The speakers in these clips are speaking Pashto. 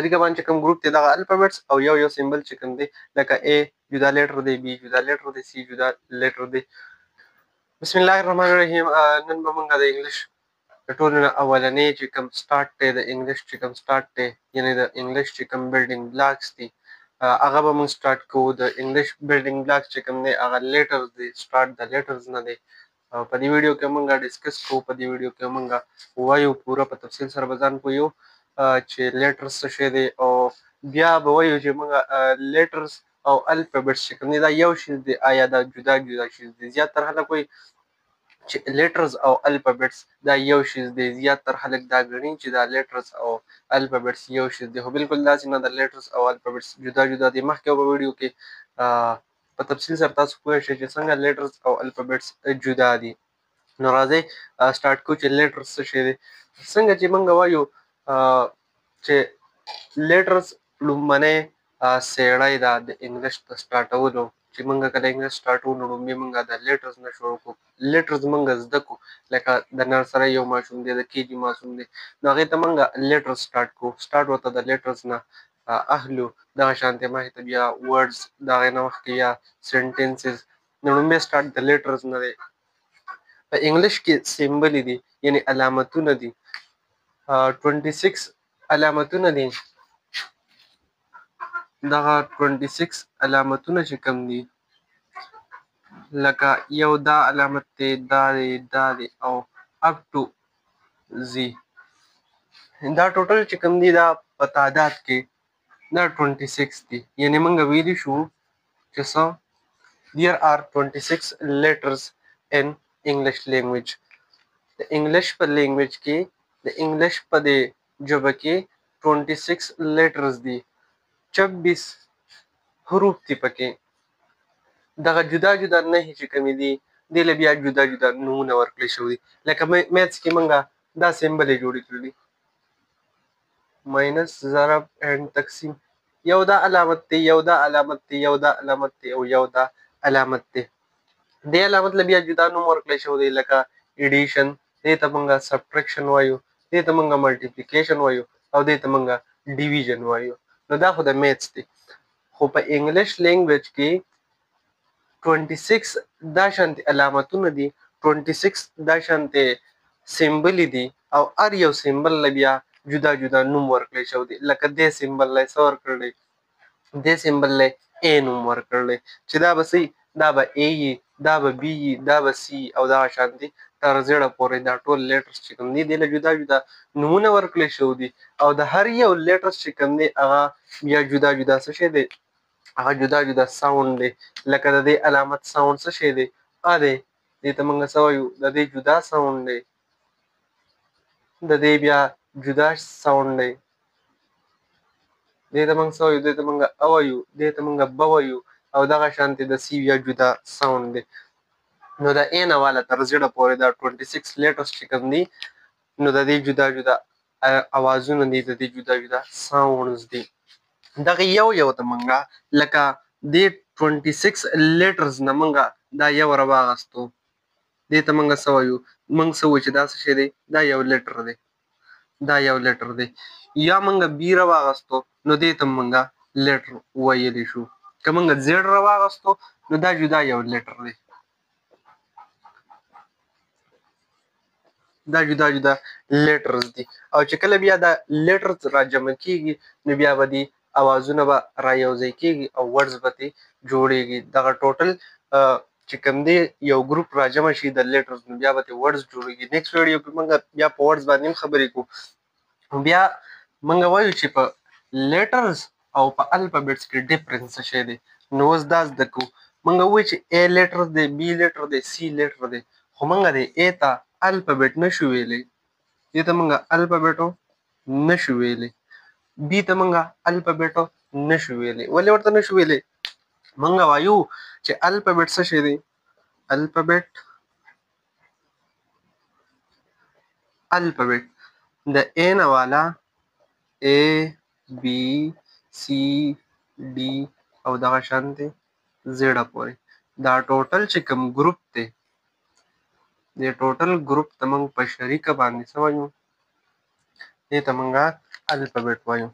طریقه باندې کوم ګروپ دی دغه الفابېټس او یو سیمبل چې کوم دی لکه A جدا لیټر دی، B جدا لیټر دی، C جدا لیټر دی. بسم الله الرحمن الرحیم. نن به موږ د انګلیش د ټولو نه اولنی چې کوم سټارټ دی د انګلیش چې کوم سټارټ دی یعنې د انګلیش چې کوم بلډینګ بلاکس دي هغه به موږ سټارټ کوو. د انګلیش بلډینګ بلاکس چې کوم دی هغه لیټرز دی، سټارټ د لیټرز نه دی. په دې ویډیو کې موږ ډسکس کوو، په دې ویډیو کې موږ وایو پوره په تفصیل سره به ځان پوهیو چې لیټرز څه شی دی او بیا به وایو چې موږ لیټرز او الفابېټس چې کوم دی دا یو شی دی آیا دا جدا جدا شی دی. زیاتره خلک وایي چې لیټرز او الفابېټس دا یو شی دی. زیاتره خلک دا ګڼي چې دا لیټرز او الفابېټس یو شی دی، خو بالکل داسې نه ده. لیټرز او الفابېټس جدا جدا دي. مخکې په ویډیو کې په تفصیل سره تاسو پوه شئ چې څنګه لیټرز او الفابېټس جدا دي. نو راځئ سټارټ کوو چې لیټرز څه شی دی. څنګه چې موږ وایو چې لیټرز لومړنی څېړی ده د انګلیش د سټارټولو. چې موږ کله انګلیش سټارټو نو لومړی موږ د لیټرز نه شروع کوو. لیټرز موږ زده کوو لکه د نرسرۍ یو ماشوم دی، د KG ماشوم دی، نو هغې ته موږ لیټرز سټارټ کوو. سټارټ ورته د لیټرز نه اخلو. دغه شانتې مخې ته بیا ورډز، د هغې نه مخکې یا سینټنسز. نو لومړی سټارټ د لیټرز نه دی. په انګلیش کې سیمبلې دي یعنې علامتونه دي. 26 علامتونه دي. دغه 26 علامتونه چې کوم دي لکه یو دا علامت دی، دا دی او اپ ټو زی. دا ټوټل چې کوم دي دا په تعداد کې دا 26 دي. یعنې موږ ویلی شو چې څه there are 26 letters in English language. د انګلیش په لینګویج کې د انګلیش په دې ژبه کې 26 لیټرز دي، 26 حروف دي پکې. دغه جدا جدا نښې چې کومې دي دې له بیا جدا جدا نومونه ورکړل شوي دي. لکه میتس کې موږ دا سیمبلې جوړې کړي دي، ماینس، ضرب اینډ تقسیم. یو دا علامت دی، یو دا علامت دی، یو دا علامت دی او یو دا علامت دی. دې علامت له بیا جدا نوم ورکړل شوی دی لکه ایډیشن، دې ته موږ سبټریکشن وایو، دې ته موږ ملټیپلیکیشن وایو او دې ته موږ ډیویژن وایو. نو دا خو د میتس دی. خو په انګلیش لینګویج کې 26 دا شانتې علامتونه دي، 26 دا شانتې سیمبلې دي او هر یو سیمبل له بیا جدا جدا نوم ورکړی شوی دی. لکه دې سیمبل له څه ورکړی، دې سیمبل له A نوم ورکړی چې دا به څه دا به A وي، دا به B وي، دا به C او دغه شانتې تر زیړه پورې دا ټول لیټرز چې کوم دي دې له جدا جدا نومونه ورکړی شوي دي او د هر یو لیټرز چې کوم دی هغه بیا جدا جدا څه شی دی، هغه جدا جدا ساوند دی. لکه د دې علامت ساوند څه شی دی، A دی. دې ته موږ څه وایو، د دې جدا ساوند دی، د دې بیا جدا ساوند دی. دې ته موږ څه وایو، دې ته موږ A وایو، دې ته موږ B وایو او دغه شانتې د C بیا جدا ساوند دی. نو د A نه والا تر زیړه پورې دا 26 لیټرز چې کوم دي نو د دې جدا جدا اوازونه دي، د دې جدا جدا ساوندز دي. دغه یو یو ته موږ لکه دې 26 لیټرز نه موږ دا یو راواغستو. دې ته موږ څه وایو، موږ څه وایو چې دا څه شی دی، دا یو لیټر دی، دا یو لیټر دی. یا موږ B راواغستو نو دې ته موږ لیټر ویلی شو. که موږ Z راواغستو نو دا جدا یو لیټر دی، دا جدا جدا لیټرز دي. او چې کله بیا دا لیټرز را جمع کیږي نو بیا به دي اوازونه به را یوځای کیږي او ورډز به ترې جوړیږي. دغه ټوټل چې کوم دی یو ګروپ را جمع شي د لیټرز نو بیا به ترې ورډز جوړیږي. نیکسټ ویډیو کې موږ بیا په ورډز باندې هم خبرې کوو. بیا موږ وایو چې په لیټرز او په الفابېټس کې ډفرنس څه شی دی. نو اوس دا زده کوو. موږ وایو چې A لیټر دی، B لیټر دی، C لیټر دی، خو موږ د A ته الفابېټ نشو ویلی، دې ته موږ الفابېټو نشو ویلی. B ته موږ الفابېټو نشو ویلی. ولې ورته نشو ویلی؟ موږ وایو چې الفابېټ څه شی دی، الفابېټ د A نه والا A B C D او دغه شانتې زیړه پورې دا ټوټل چې کوم ګروپ دی دې ټوټل ګروپ ته موږ په شریکه باندې څه وایو، دې ته موږ الفابېټ وایو.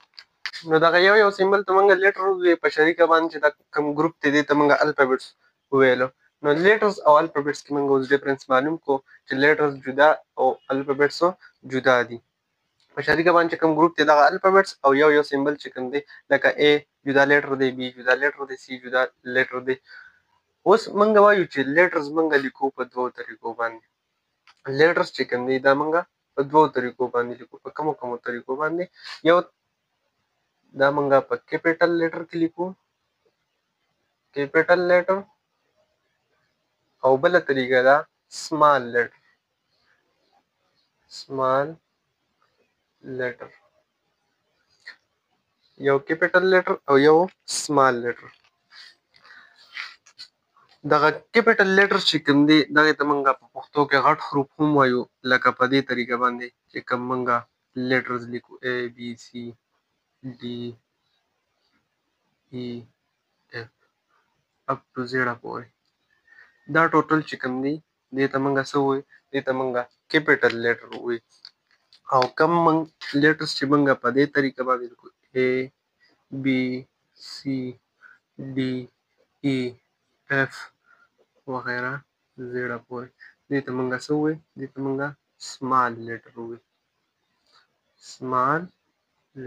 نو دغه یو سیمبل ته موږ لیټر ووایو په شریکه باندې چې دا کوم ګروپ دی دې ته موږ الفابېټس وویلو. نو لیټرز او الفابېټس کې موږ اوس ډیفرنس معلوم کړو چې لیټرز جدا او الفابېټس جدا دي. په شریکه باندې کوم ګروپ دی دغه الفابېټس او یو سیمبل چې کوم دی لکه A جدا لیټر دی، B جدا لیټر دی، C جدا لیټر دی. اوس موږ وایو چې لیټرز موږ لیکو په دوو طریقو باندې. لیټرز چې کوم دی دا موږ په دوو طریقو باندې لیکو. په کومو طریقو باندې؟ یو دا موږ په کیپیټل لیټر کې لیکو، کیپیټل لیټر، او بله طریقه دا سمال لیټر، سمال لیټر. یو کیپیټل لیټر او یو سمال لیټر. دغه کیپیټل لیټر چې کوم دی دغه ته موږ په پښتو کې غټ حروف هم وایو، لکه په دې طریقه باندې چې کوم موږ لیټرز لیکو A B C D E F up to Z پورې. دا ټوټل چې کوم دی دې ته موږ څه وایو؟ دې ته موږ کیپیټل لیټر وایو. او کوم موږ لیټرز چې موږ په دې طریقه باندې لیکو A B C D E F وغیره زیړه پورې، دې ته موږ څه وایو؟ دې ته موږ سمال لیټر وایو، سمال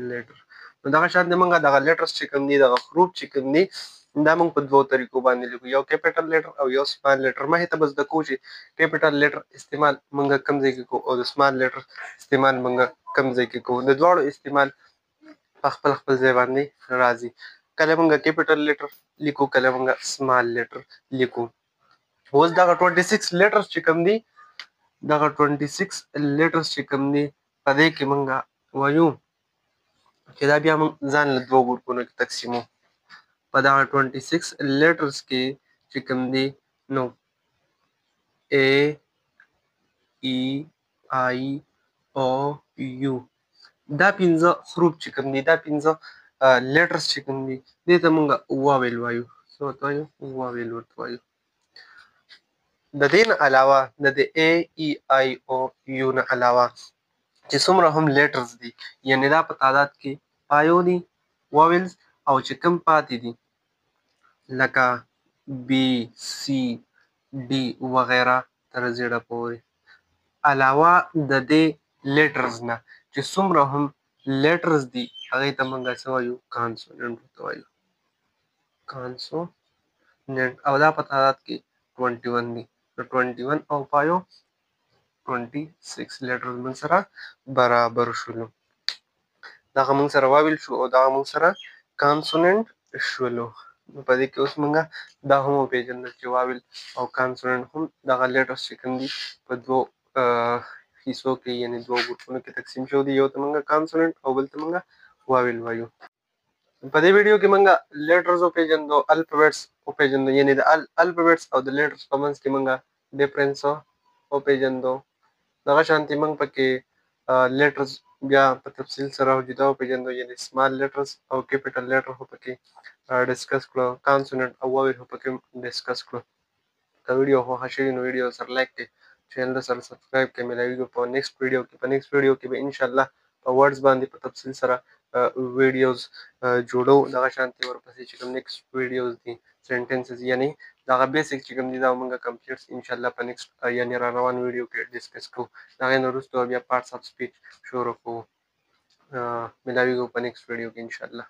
لیټر. نو دغه شان دی موږ دغه لیټرز چې کوم دي دغه حروف چې کوم دي دا موږ په دوو طریقو باندې لیکو، یو کیپیټل لیټر او یو سمال لیټر. مخې ته به زده کوو چې کیپیټل لیټر استعمال موږ کوم ځای کې کوو او د سمال لیټر استعمال موږ کوم ځای کې کوو. د دواړو استعمال په خپل ځای باندې راځي. کله موږ کیپیټل لیټر لیکو، کله موږ سمال لیټر لیکو. اوس دغه 26 لیټرز چې کوم دي، دغه 26 لیټرز چې کوم دي په دې کې موږ وایو چې دا بیا موږ ځان له دوو ګروپونو کې تقسیمو. په دغه 26 لیټرز کې چې کوم دي نو A E I O U دا 15 حروف چې کوم دي، دا 15 لیټرز چې کوم دي دې ته موږ واویل وایو. څه ورته وایو؟ واویل ورته وایو. د دې نه علاوه د دې A E I O U نه علاوه چې څومره هم لیټرز دي، یعنې دا په تعداد کې پایو دي واویلز، او چې کوم پاتې دي لکه B C D وغیره تر زیړه پورې، علاوه د دې لیټرز نه چې څومره هم لیټرز دي هغې ته موږ څه وایو؟ کانسوننټ ورته وایو، کانسوننټ. او دا په تعداد کې 21 دي. نو 21 او پایو 26 لیټرز موږ سره برابر شولو. دغه موږ سره واویل شو او دغه موږ سره کانسوننټ شولو. نو په دې کې اوس موږ دا هم وپېژندل چې واویل او کانسوننټ هم دغه لیټرز چې کوم دي په دوو حصو کې یعنې دوو ګروپونو کې تقسیم شوي دي. یو ته موږ کانسوننټ او بل ته موږ واویل وایو. په دې ویډیو کې موږ لیټرز وپېژندو، الفابېټس وپېژندو، یعنې د الفابېټس او د لیټرز په منځ کې موږ ډفرنس وپېژندو. دغه شانتې موږ پکې لیټرز بیا په تفصیل سره جدا وپېژندو، یعنې سمال لیټرز او کیپیټل لیټر خو پکې ډسکس کړو، کانسوننټ او واویل خو پکې ډسکس کړو. که ویډیو خوښه شوې نو ویډیو سره لایک کړئ، چینل سره سبسکرایب کړئ. ملاویږو په نیکسټ ویډیو کې. په نیکسټ ویډیو کې به انشاءالله په ورډز باندې په تفصیل سره ویډیوز جوړو. دغه شانتې ورپسې چې کوم نیکسټ ویډیوز دي سینټنسز یعنې دغه بیسیک چې کوم دي دا موږ کمپلیټ انشاءالله په نیکسټ یعنې را روان ویډیو کې ډسکس کوو. د هغې نه وروسته بیا پارټس اف سپیچ شروع کوو. ملاویږو په نیکسټ ویډیو کې انشاءالله.